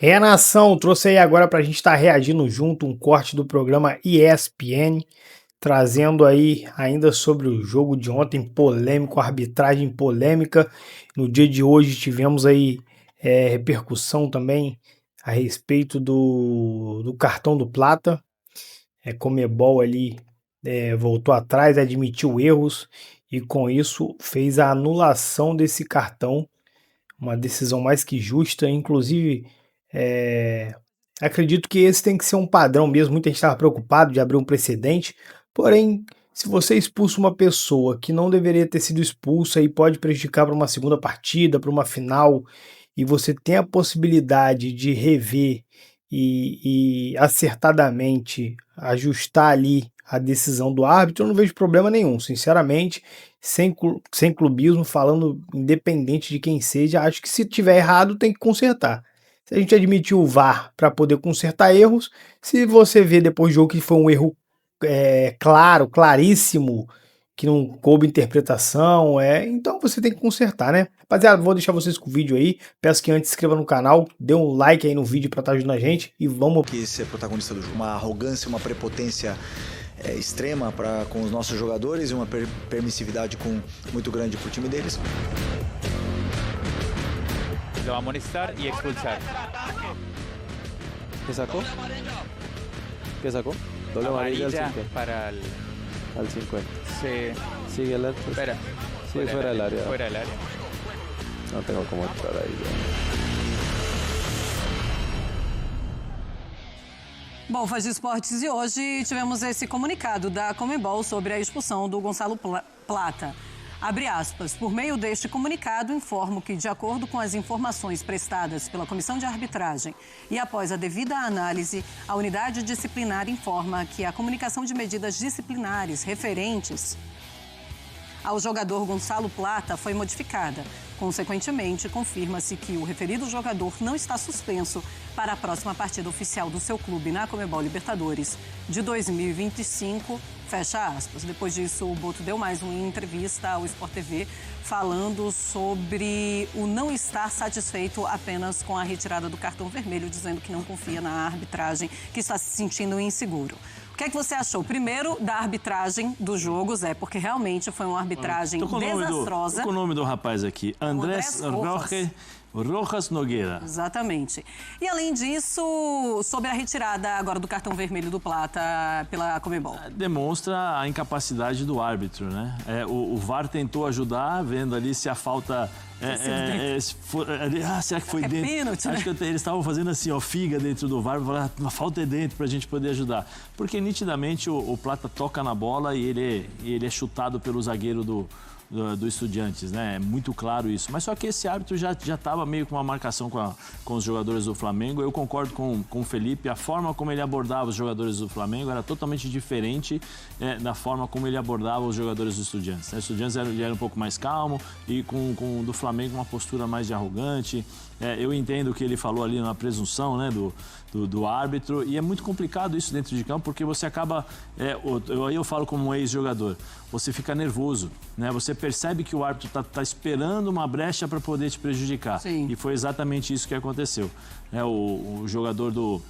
Nação, trouxe aí agora para a gente estar reagindo junto um corte do programa ESPN, trazendo aí ainda sobre o jogo de ontem polêmico, arbitragem polêmica. No dia de hoje tivemos aí repercussão também a respeito do cartão do Plata. Conmebol ali voltou atrás, admitiu erros e com isso fez a anulação desse cartão, uma decisão mais que justa, inclusive acredito que esse tem que ser um padrão mesmo. Muita gente estava preocupado de abrir um precedente, porém, se você expulsa uma pessoa que não deveria ter sido expulsa e pode prejudicar para uma segunda partida, para uma final, e você tem a possibilidade de rever e acertadamente ajustar ali a decisão do árbitro, eu não vejo problema nenhum, sinceramente, sem clubismo, falando independente de quem seja, acho que se tiver errado tem que consertar. Se a gente admitiu o VAR para poder consertar erros, se você vê depois do jogo que foi um erro claro, claríssimo, que não coube interpretação, então você tem que consertar, né? Rapaziada, vou deixar vocês com o vídeo aí. Peço que antes se inscreva no canal, dê um like aí no vídeo para estar ajudando a gente e vamos... Que ser protagonista do jogo, uma arrogância, uma prepotência extrema com os nossos jogadores e uma permissividade muito grande para o time deles. Lo va a amonestar y expulsar. ¿Qué sacó? ¿Qué sacó? Doble amarilla al 50. Para al 50. Sí. Sigue el Espera. Sigue fuera del área. Fuera del área. No tengo cómo entrar ahí. Bom, Faz de Esportes, e hoje tivemos esse comunicado da Conmebol sobre a expulsão do Gonçalo Plata. Abre aspas, por meio deste comunicado, informo que, de acordo com as informações prestadas pela Comissão de Arbitragem e após a devida análise, a unidade disciplinar informa que a comunicação de medidas disciplinares referentes ao jogador Gonçalo Plata foi modificada. Consequentemente, confirma-se que o referido jogador não está suspenso para a próxima partida oficial do seu clube na Conmebol Libertadores de 2025, fecha aspas. Depois disso, o Boto deu mais uma entrevista ao Sport TV falando sobre o não estar satisfeito apenas com a retirada do cartão vermelho, dizendo que não confia na arbitragem, que está se sentindo inseguro. O que é que você achou, primeiro, da arbitragem do jogo, Zé? Porque realmente foi uma arbitragem desastrosa. Tô com o nome do rapaz aqui, Andrés Rojas Nogueira. Exatamente. E, além disso, sobre a retirada agora do cartão vermelho do Plata pela Conmebol. Demonstra a incapacidade do árbitro, né? O VAR tentou ajudar, vendo ali se a falta... será que foi dentro? Pênalti, Acho que eles estavam fazendo assim, figa dentro do VAR, a falta é dentro pra gente poder ajudar. Porque nitidamente o Plata toca na bola e ele é chutado pelo zagueiro do Estudiantes, né? É muito claro isso. Mas só que esse árbitro já estava meio com uma marcação com os jogadores do Flamengo. Eu concordo com o Felipe. A forma como ele abordava os jogadores do Flamengo era totalmente diferente da forma como ele abordava os jogadores do Estudiantes. O Estudiantes era um pouco mais calmo e com o do Flamengo uma postura mais de arrogante. Eu entendo o que ele falou ali na presunção, né, do árbitro, e é muito complicado isso dentro de campo, porque você acaba, aí eu falo como um ex-jogador, você fica nervoso, né? Você percebe que o árbitro tá esperando uma brecha para poder te prejudicar. Sim. E foi exatamente isso que aconteceu. O jogador do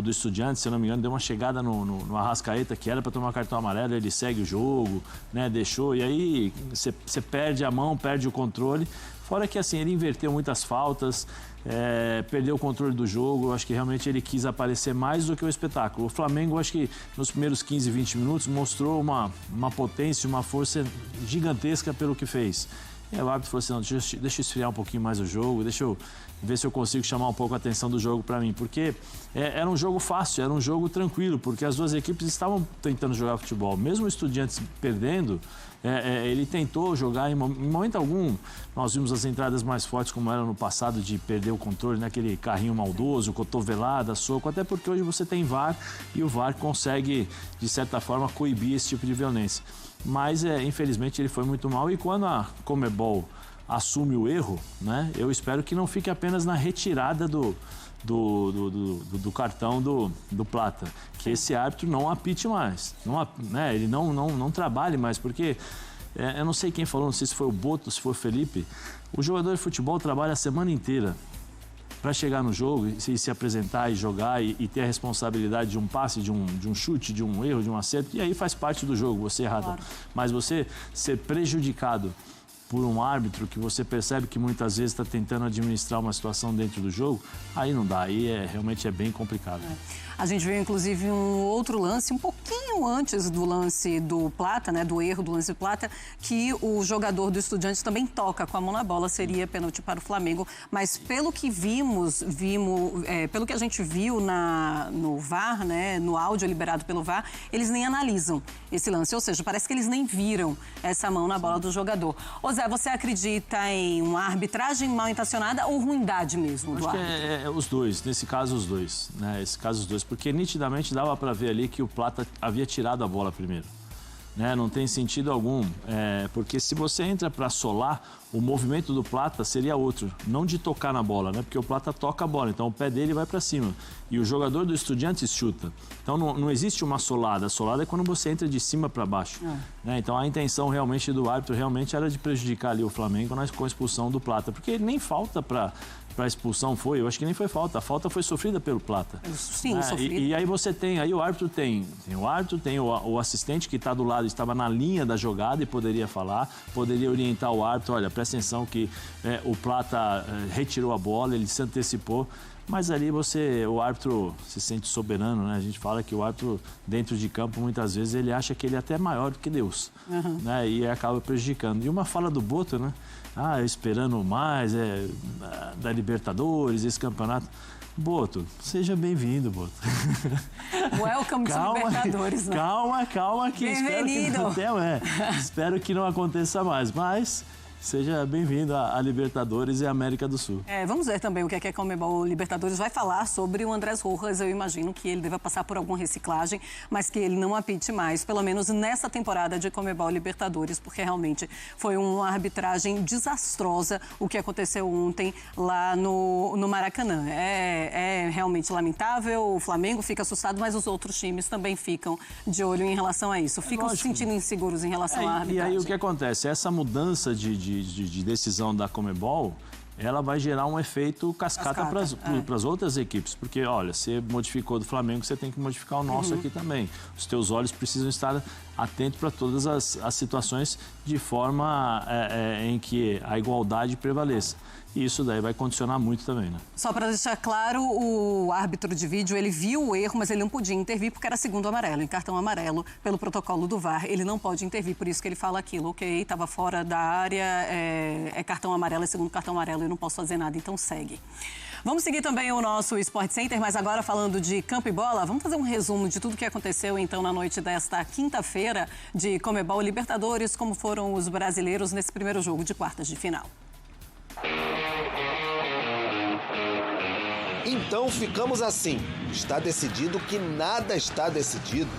Estudiantes, se eu não me engano, deu uma chegada no Arrascaeta, que era para tomar cartão amarelo, ele segue o jogo, né? Deixou, e aí você perde a mão, perde o controle. Fora que, assim, ele inverteu muitas faltas, perdeu o controle do jogo. Eu acho que realmente ele quis aparecer mais do que o espetáculo. O Flamengo, acho que nos primeiros 15, 20 minutos, mostrou uma potência, uma força gigantesca pelo que fez. E o árbitro falou assim, não, deixa eu esfriar um pouquinho mais o jogo, deixa eu ver se eu consigo chamar um pouco a atenção do jogo para mim. Porque era um jogo fácil, era um jogo tranquilo, porque as duas equipes estavam tentando jogar futebol. Mesmo o Estudiantes perdendo, ele tentou jogar em momento algum. Nós vimos as entradas mais fortes como era no passado, de perder o controle, naquele carrinho maldoso, cotovelada, soco, até porque hoje você tem VAR e o VAR consegue, de certa forma, coibir esse tipo de violência. Mas, infelizmente, ele foi muito mal, e quando a Conmebol assume o erro, né, eu espero que não fique apenas na retirada do cartão do Plata, que esse árbitro não apite mais, né, ele não trabalhe mais, porque eu não sei quem falou, não sei se foi o Boto, se foi o Felipe, o jogador de futebol trabalha a semana inteira para chegar no jogo e se apresentar e jogar e ter a responsabilidade de um passe, de um chute, de um erro, de um acerto, e aí faz parte do jogo, você errar. Claro. Mas você ser prejudicado por um árbitro que você percebe que muitas vezes está tentando administrar uma situação dentro do jogo, aí não dá, aí realmente é bem complicado. A gente viu, inclusive, um outro lance, um pouquinho antes do lance do Plata, né, do erro do lance do Plata, que o jogador do Estudiantes também toca com a mão na bola, seria pênalti para o Flamengo. Mas pelo que pelo que a gente viu no VAR, né, no áudio liberado pelo VAR, eles nem analisam esse lance, ou seja, parece que eles nem viram essa mão na bola do jogador. Ô Zé, você acredita em uma arbitragem mal intencionada ou ruindade mesmo do árbitro? Acho que os dois, nesse caso os dois, né, esse caso os dois. Porque nitidamente dava para ver ali que o Plata havia tirado a bola primeiro. Né? Não tem sentido algum, porque se você entra para solar, o movimento do Plata seria outro, não de tocar na bola, né? Porque o Plata toca a bola, então o pé dele vai para cima. E o jogador do Estudiantes chuta. Então não existe uma solada. A solada é quando você entra de cima para baixo. Né? Então a intenção realmente do árbitro realmente era de prejudicar ali o Flamengo com a expulsão do Plata. Porque nem falta para a expulsão foi, eu acho que nem foi falta. A falta foi sofrida pelo Plata. Sim, sofrida. E aí você tem, aí o árbitro tem o árbitro, tem o assistente que está do lado, estava na linha da jogada e poderia falar, poderia orientar o árbitro, olha, presta atenção que o Plata retirou a bola, ele se antecipou. Mas ali o árbitro se sente soberano, né? A gente fala que o árbitro dentro de campo, muitas vezes, ele acha que ele é até maior do que Deus. Né? E acaba prejudicando. E uma fala do Boto, né? Esperando mais, da Libertadores, esse campeonato. Boto, seja bem-vindo, Boto. Welcome to Libertadores, né? Calma, que espero que não aconteça mais, mas seja bem-vindo à Libertadores e à América do Sul. Vamos ver também o que a Conmebol Libertadores vai falar sobre o Andrés Rojas. Eu imagino que ele deva passar por alguma reciclagem, mas que ele não apite mais, pelo menos nessa temporada de Conmebol Libertadores, porque realmente foi uma arbitragem desastrosa o que aconteceu ontem lá no Maracanã. É realmente lamentável, o Flamengo fica assustado, mas os outros times também ficam de olho em relação a isso. Ficam se sentindo inseguros em relação à arbitragem. E aí o que acontece? Essa mudança de decisão da Conmebol, ela vai gerar um efeito cascata para as outras equipes. Porque, olha, você modificou do Flamengo, você tem que modificar o nosso aqui também. Os teus olhos precisam estar atentos para todas as situações de forma em que a igualdade prevaleça. E isso daí vai condicionar muito também, né? Só para deixar claro, o árbitro de vídeo, ele viu o erro, mas ele não podia intervir porque era segundo amarelo, em cartão amarelo, pelo protocolo do VAR. Ele não pode intervir, por isso que ele fala aquilo, ok, estava fora da área, é cartão amarelo, é segundo cartão amarelo, eu não posso fazer nada, então segue. Vamos seguir também o nosso Sport Center, mas agora falando de campo e bola, vamos fazer um resumo de tudo que aconteceu então na noite desta quinta-feira de Conmebol Libertadores, como foram os brasileiros nesse primeiro jogo de quartas de final. Então ficamos assim. Está decidido que nada está decidido.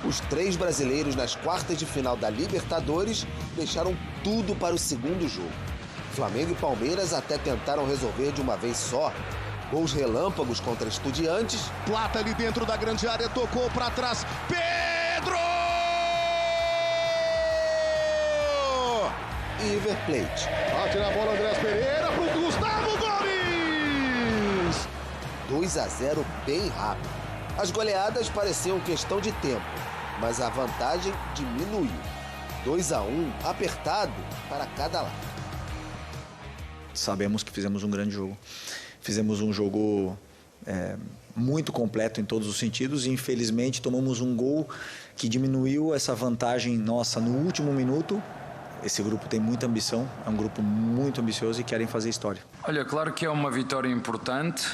Os 3 brasileiros nas quartas de final da Libertadores deixaram tudo para o segundo jogo. Flamengo e Palmeiras até tentaram resolver de uma vez só. Gols relâmpagos contra Estudiantes. Plata ali dentro da grande área, tocou para trás. Pedro! E River Plate. Bate na bola Andrés Pereira pro Gustavo Gomes! 2-0 bem rápido. As goleadas pareciam questão de tempo, mas a vantagem diminuiu. 2-1 apertado para cada lado. Sabemos que fizemos um grande jogo. Fizemos um jogo muito completo em todos os sentidos e infelizmente tomamos um gol que diminuiu essa vantagem nossa no último minuto. Esse grupo tem muita ambição, é um grupo muito ambicioso e querem fazer história. Olha, claro que é uma vitória importante,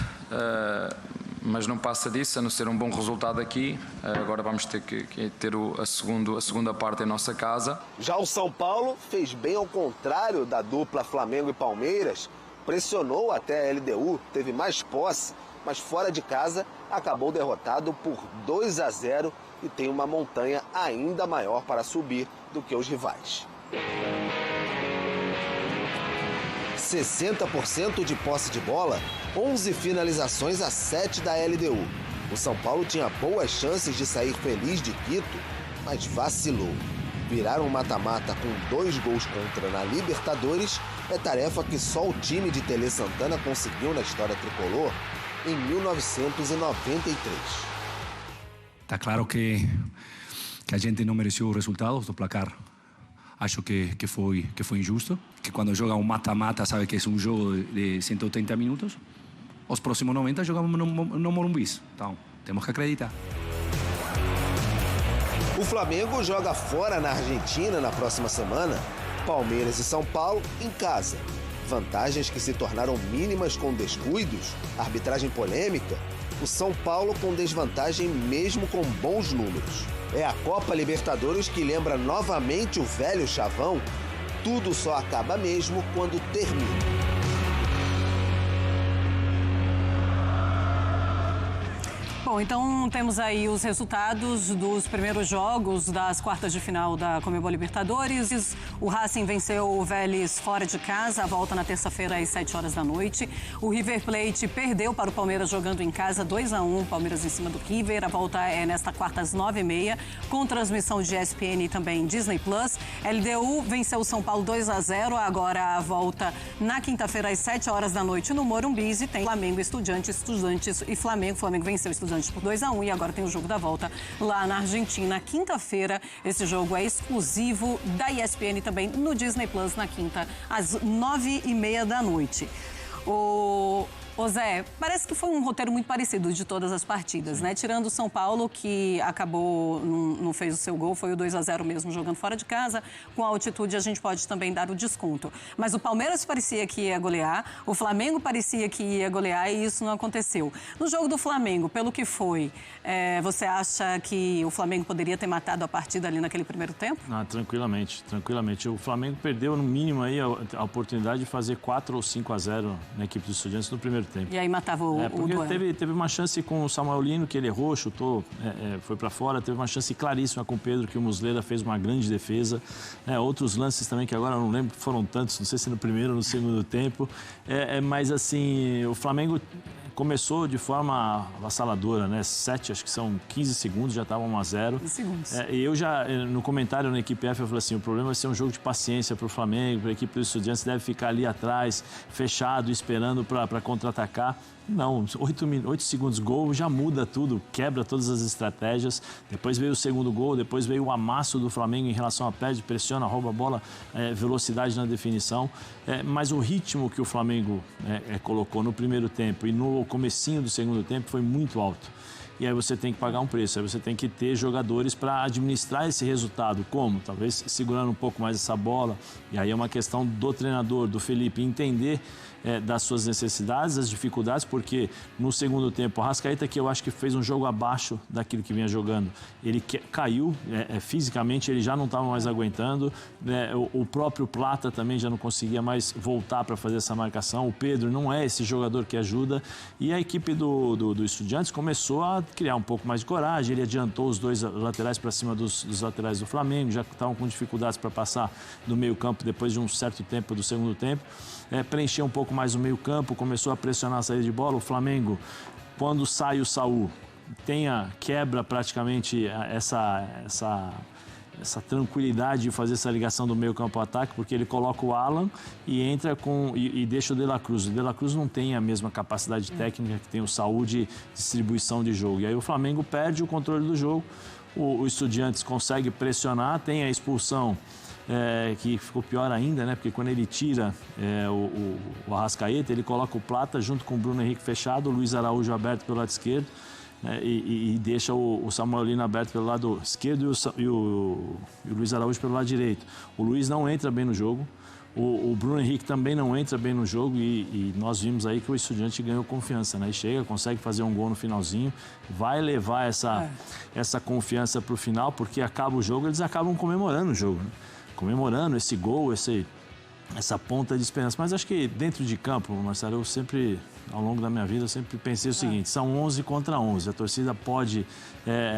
mas não passa disso, a não ser um bom resultado aqui. Agora vamos ter que ter a segunda parte em nossa casa. Já o São Paulo fez bem ao contrário da dupla Flamengo e Palmeiras. Pressionou até a LDU, teve mais posse, mas fora de casa acabou derrotado por 2-0 e tem uma montanha ainda maior para subir do que os rivais. 60% de posse de bola, 11 finalizações a 7 da LDU. O São Paulo tinha boas chances de sair feliz de Quito, mas vacilou. Viraram mata-mata com 2 gols contra na Libertadores É tarefa que só o time de Tele Santana conseguiu na história tricolor em 1993. Tá claro que a gente não mereceu os resultados do placar. Acho que foi injusto. Que quando joga um mata-mata, sabe que é um jogo de 180 minutos. Os próximos 90 jogamos no Morumbi. Então, temos que acreditar. O Flamengo joga fora na Argentina na próxima semana. Palmeiras e São Paulo em casa. Vantagens que se tornaram mínimas com descuidos, arbitragem polêmica. O São Paulo com desvantagem mesmo com bons números. É a Copa Libertadores que lembra novamente o velho chavão. Tudo só acaba mesmo quando termina. Bom, então temos aí os resultados dos primeiros jogos das quartas de final da Conmebol Libertadores. O Racing venceu o Vélez fora de casa, a volta na terça-feira às 7 horas da noite. O River Plate perdeu para o Palmeiras jogando em casa 2-1, Palmeiras em cima do River. A volta é nesta quarta às 9h30, com transmissão de ESPN e também Disney+. LDU venceu o São Paulo 2-0, agora a volta na quinta-feira às 7 horas da noite no Morumbi. E tem Flamengo, Estudiantes e Flamengo. Flamengo venceu o Estudiantes por 2-1 e agora tem o jogo da volta lá na Argentina. Quinta-feira, esse jogo é exclusivo da ESPN também no Disney Plus na quinta, às 9h30 da noite. Ô Zé, parece que foi um roteiro muito parecido de todas as partidas, né? Tirando o São Paulo, que acabou, não fez o seu gol, foi o 2-0 mesmo, jogando fora de casa. Com a altitude, a gente pode também dar o desconto. Mas o Palmeiras parecia que ia golear, o Flamengo parecia que ia golear e isso não aconteceu. No jogo do Flamengo, pelo que foi, você acha que o Flamengo poderia ter matado a partida ali naquele primeiro tempo? Ah, tranquilamente. O Flamengo perdeu, no mínimo, aí, a oportunidade de fazer 4 ou 5-0 na equipe dos Estudiantes no primeiro tempo. E aí matava o duelo. Teve uma chance com o Samuel Lino, que ele errou, chutou, foi para fora. Teve uma chance claríssima com o Pedro, que o Muslera fez uma grande defesa. Outros lances também, que agora eu não lembro, foram tantos, não sei se no primeiro ou no segundo tempo. Mas assim, o Flamengo começou de forma avassaladora, né? 7, acho que são 15 segundos, já estava 1-0. 15 segundos. E eu já, no comentário na equipe F, eu falei assim, o problema vai ser um jogo de paciência para o Flamengo, para a equipe dos Estudiantes, deve ficar ali atrás, fechado, esperando para contra-atacar. Não, 8 segundos, gol, já muda tudo, quebra todas as estratégias. Depois veio o segundo gol, depois veio o amasso do Flamengo em relação a perde, pressiona, rouba a bola, velocidade na definição. Mas o ritmo que o Flamengo colocou no primeiro tempo e no comecinho do segundo tempo foi muito alto. E aí você tem que pagar um preço, aí você tem que ter jogadores para administrar esse resultado. Como? Talvez segurando um pouco mais essa bola. E aí é uma questão do treinador, do Felipe, entender das suas necessidades, as dificuldades, porque no segundo tempo, o Arrascaeta, que eu acho que fez um jogo abaixo daquilo que vinha jogando, ele caiu fisicamente, ele já não estava mais aguentando, o próprio Plata também já não conseguia mais voltar para fazer essa marcação, o Pedro não é esse jogador que ajuda, e a equipe do Estudiantes começou a criar um pouco mais de coragem, ele adiantou os dois laterais para cima dos laterais do Flamengo, já estavam com dificuldades para passar do meio campo depois de um certo tempo do segundo tempo, preencher um pouco mais o meio campo, começou a pressionar a saída de bola. O Flamengo, quando sai o Saul, quebra praticamente essa tranquilidade de fazer essa ligação do meio campo ao ataque, porque ele coloca o Alan e entra e deixa o De La Cruz. O De La Cruz não tem a mesma capacidade técnica que tem o Saul de distribuição de jogo. E aí o Flamengo perde o controle do jogo, o Estudiantes consegue pressionar, tem a expulsão, que ficou pior ainda, né? Porque quando ele tira o Arrascaeta, ele coloca o Plata junto com o Bruno Henrique fechado, o Luiz Araújo aberto pelo lado esquerdo, e deixa o Samuel Lino aberto pelo lado esquerdo e o Luiz Araújo pelo lado direito. O Luiz não entra bem no jogo, o Bruno Henrique também não entra bem no jogo e nós vimos aí que o Estudiante ganhou confiança, né? E chega, consegue fazer um gol no finalzinho, vai levar essa confiança para o final, porque acaba o jogo, eles acabam comemorando o jogo, né? Comemorando esse gol, essa ponta de esperança. Mas acho que dentro de campo, Marcelo, eu sempre, ao longo da minha vida, eu sempre pensei o seguinte, são 11 contra 11, a torcida pode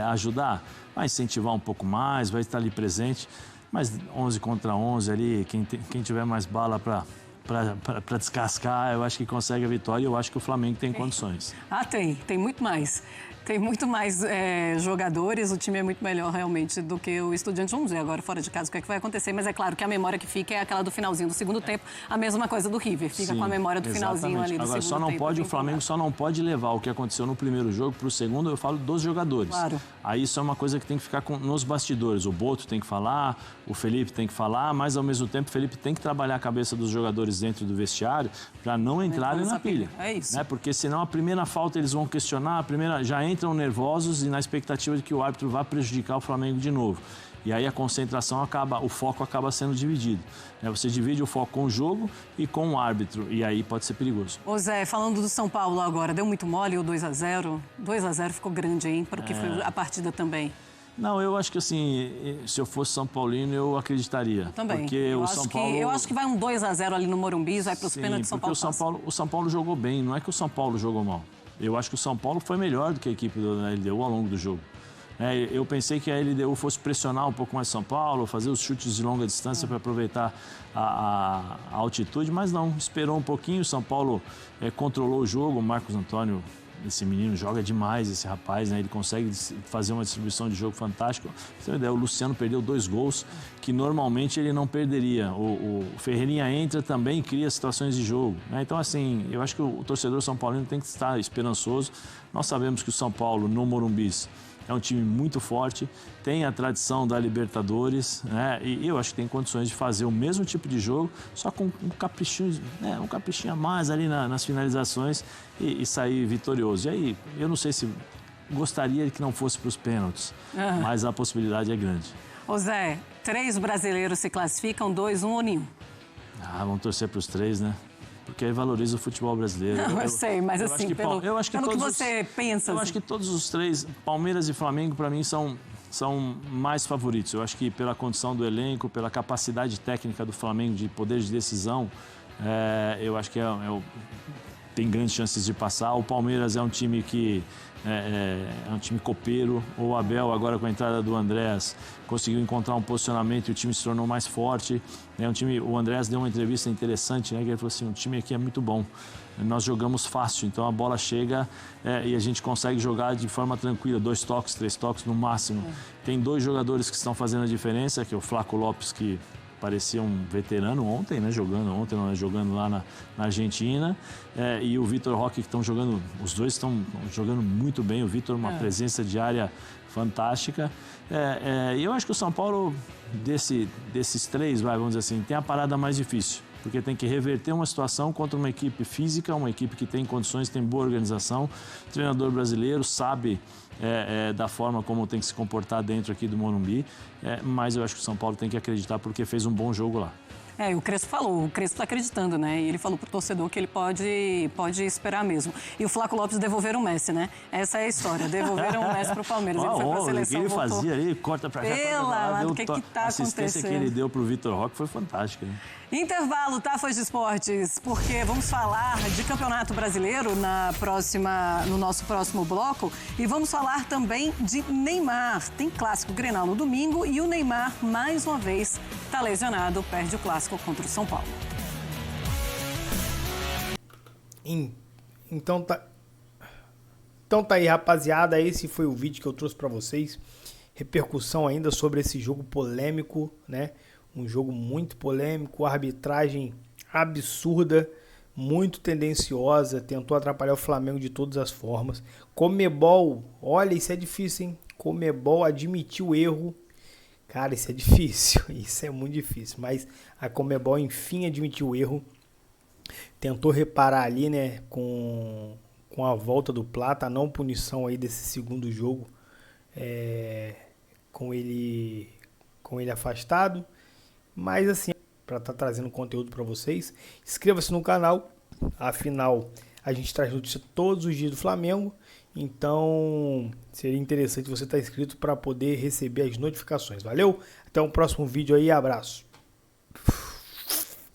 ajudar, vai incentivar um pouco mais, vai estar ali presente, mas 11 contra 11 ali, quem tiver mais bala para descascar, eu acho que consegue a vitória e eu acho que o Flamengo tem condições. Tem muito mais. Tem muito mais jogadores, o time é muito melhor realmente do que o Estudiantes. Vamos ver agora fora de casa o que é que vai acontecer, mas é claro que a memória que fica é aquela do finalzinho do segundo tempo, a mesma coisa do River, fica com a memória do finalzinho ali do agora, segundo tempo. O Flamengo só não pode levar o que aconteceu no primeiro jogo para o segundo, eu falo dos jogadores. Claro. Aí isso é uma coisa que tem que ficar nos bastidores. O Boto tem que falar, o Felipe tem que falar, mas ao mesmo tempo o Felipe tem que trabalhar a cabeça dos jogadores dentro do vestiário para não entrarem na pilha. É isso. Né? Porque senão a primeira falta eles vão questionar, já entram nervosos e na expectativa de que o árbitro vá prejudicar o Flamengo de novo. E aí a concentração o foco acaba sendo dividido. Você divide o foco com o jogo e com o árbitro, e aí pode ser perigoso. Ô Zé, falando do São Paulo agora, deu muito mole o 2-0? 2-0 ficou grande, hein, para o que foi a partida também. Não, eu acho que assim, se eu fosse São Paulino, eu acreditaria. Eu também. Porque eu eu acho que vai um 2-0 ali no Morumbi, vai para os pênaltis, São Paulo o São Paulo jogou bem, não é que o São Paulo jogou mal. Eu acho que o São Paulo foi melhor do que a equipe da LDU ao longo do jogo. Eu pensei que a LDU fosse pressionar um pouco mais o São Paulo, fazer os chutes de longa distância para aproveitar a altitude, mas não, esperou um pouquinho. O São Paulo controlou o jogo. O Marcos Antônio, esse menino, joga demais, esse rapaz, né? Ele consegue fazer uma distribuição de jogo fantástica. Você tem uma ideia, o Luciano perdeu 2 gols que normalmente ele não perderia. O Ferreirinha entra também, cria situações de jogo, né? Então, assim, eu acho que o torcedor São Paulino tem que estar esperançoso. Nós sabemos que o São Paulo, no Morumbi, é um time muito forte, tem a tradição da Libertadores, né? E eu acho que tem condições de fazer o mesmo tipo de jogo, só com um caprichinho, né? Um caprichinho a mais ali nas finalizações e sair vitorioso. E aí, eu não sei se gostaria que não fosse para os pênaltis, mas a possibilidade é grande. Ô Zé, 3 brasileiros se classificam, 2, 1 ou nenhum? Vamos torcer para os 3, né? Porque aí valoriza o futebol brasileiro. Não, eu sei, mas assim, pelo que você pensa... Eu acho que todos os 3, Palmeiras e Flamengo, para mim, são mais favoritos. Eu acho que pela condição do elenco, pela capacidade técnica do Flamengo de poder de decisão, eu acho que tem grandes chances de passar. O Palmeiras é um time que é um time copeiro. O Abel, agora com a entrada do Andrés, conseguiu encontrar um posicionamento e o time se tornou mais forte. O Andrés deu uma entrevista interessante, né, que ele falou assim, o time aqui é muito bom. Nós jogamos fácil, então a bola chega e a gente consegue jogar de forma tranquila, 2 toques, 3 toques no máximo. Tem 2 jogadores que estão fazendo a diferença, que é o Flaco Lopes, que parecia um veterano ontem, né, jogando lá na Argentina, e o Vitor Roque, que estão jogando, os dois estão jogando muito bem. O Vitor, uma presença de área fantástica. E eu acho que o São Paulo, desses 3, vamos dizer assim, tem a parada mais difícil, porque tem que reverter uma situação contra uma equipe física, uma equipe que tem condições, tem boa organização. O treinador brasileiro sabe da forma como tem que se comportar dentro aqui do Morumbi, mas eu acho que o São Paulo tem que acreditar porque fez um bom jogo lá. O Crespo falou, o Crespo está acreditando, né? E ele falou pro torcedor que ele pode esperar mesmo. E o Flaco Lopes devolveram o Messi, né? Essa é a história, devolveram o Messi pro Palmeiras. Ele foi pra seleção, o que ele voltou. fazia ali, corta pra cá, o que tá acontecendo? A assistência que ele deu pro Vitor Roque foi fantástica, né? Intervalo, tá, Fãs de Esportes? Porque vamos falar de Campeonato Brasileiro no nosso próximo bloco e vamos falar também de Neymar. Tem clássico Grenal no domingo e o Neymar, mais uma vez, tá lesionado, perde o clássico contra o São Paulo. Então tá aí, rapaziada, esse foi o vídeo que eu trouxe pra vocês. Repercussão ainda sobre esse jogo polêmico, né? Um jogo muito polêmico, arbitragem absurda, muito tendenciosa, tentou atrapalhar o Flamengo de todas as formas. Conmebol, olha, isso é difícil, hein? Conmebol admitiu o erro. Cara, isso é difícil, isso é muito difícil, mas a Conmebol enfim admitiu o erro. Tentou reparar ali, né, com a volta do Plata, a não punição aí desse segundo jogo, com ele afastado. Mas assim, para estar trazendo conteúdo para vocês, inscreva-se no canal, afinal a gente traz notícia todos os dias do Flamengo, então seria interessante você estar inscrito para poder receber as notificações. Valeu? Até o próximo vídeo aí, abraço.